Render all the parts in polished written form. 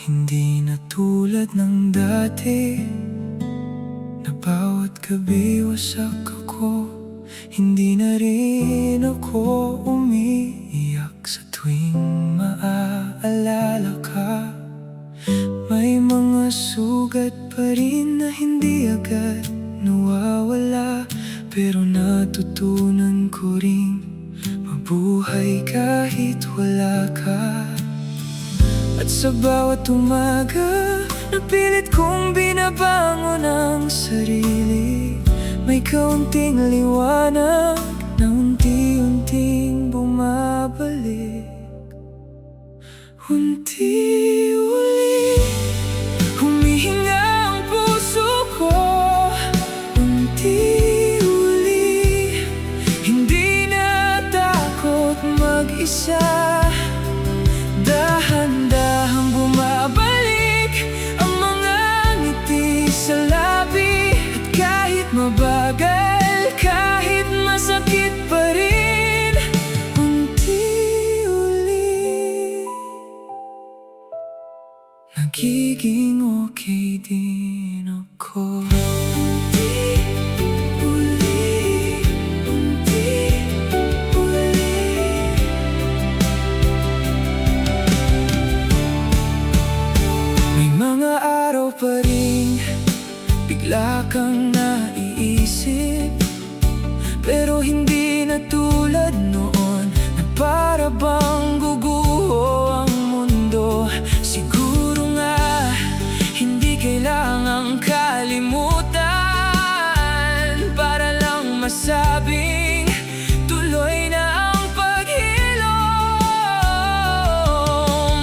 Hindi na tulad ng dati, na bawat gabi wasak ako. Hindi na rin ako umiiyak sa tuwing maaalala ka. May mga sugat pa rin na hindi agad nawawala, pero natutunan ko ring mabuhay kahit wala ka. At sa bawat umaga, napilit kong binabangon ang sarili. May kaunting liwanag na unti-unting bumabalik. Unti-uli, humihinga ang puso ko. Unti-uli, hindi na takot mag-isa. Dahan-dahang bumabalik ang mga ngiti sa labi. At kahit mabagal, kahit masakit pa rin, unti-uli nagiging okay din ako. Pa rin bigla kang naiisip, pero hindi na tulad noon na para bang guguho ang mundo. Siguro nga hindi kailangang kalimutan para lang masabing tuloy na ang paghilom.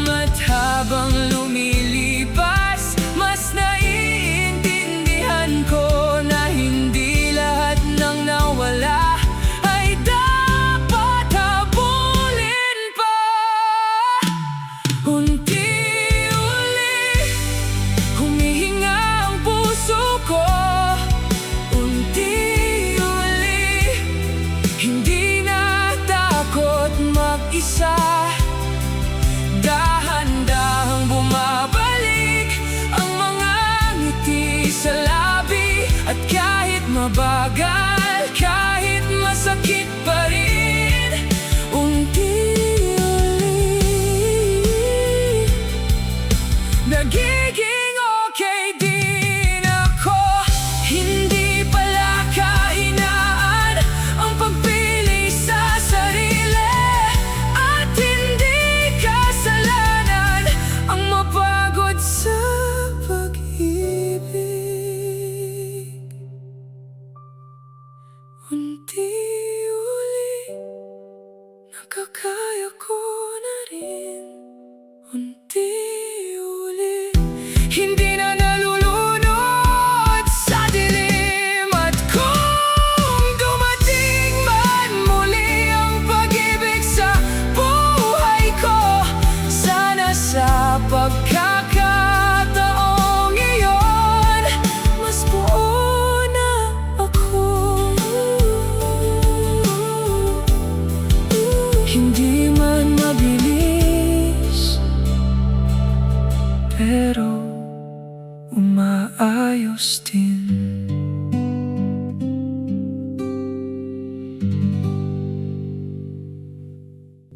At habang lumilipas, mas naiintindihan ko na hindi lahat ng nawala ay dapat habulin pa. Unti-uli, humihinga ang puso ko. Unti-uli, hindi na takot mag-isa. Dahan-dahang bumabalik ang mga ngiti sa labi. At kahit mabagal, kahit masakit pa rin, unti-uli nagiging okay din ako. Hindi pala kahinaan ang pagpili sa sarili, at hindi kasalanan ang mapagod sa pag-ibig. Unti-uli, nakakaya ko na rin. Unti-uli, hindi na nalulunod sa dilim. At kung dumating man muli ang pag-ibig sa buhay ko, sana sa pagkakataong iyon mas buo na ako. Hindi man mabilis, pero umaayos din.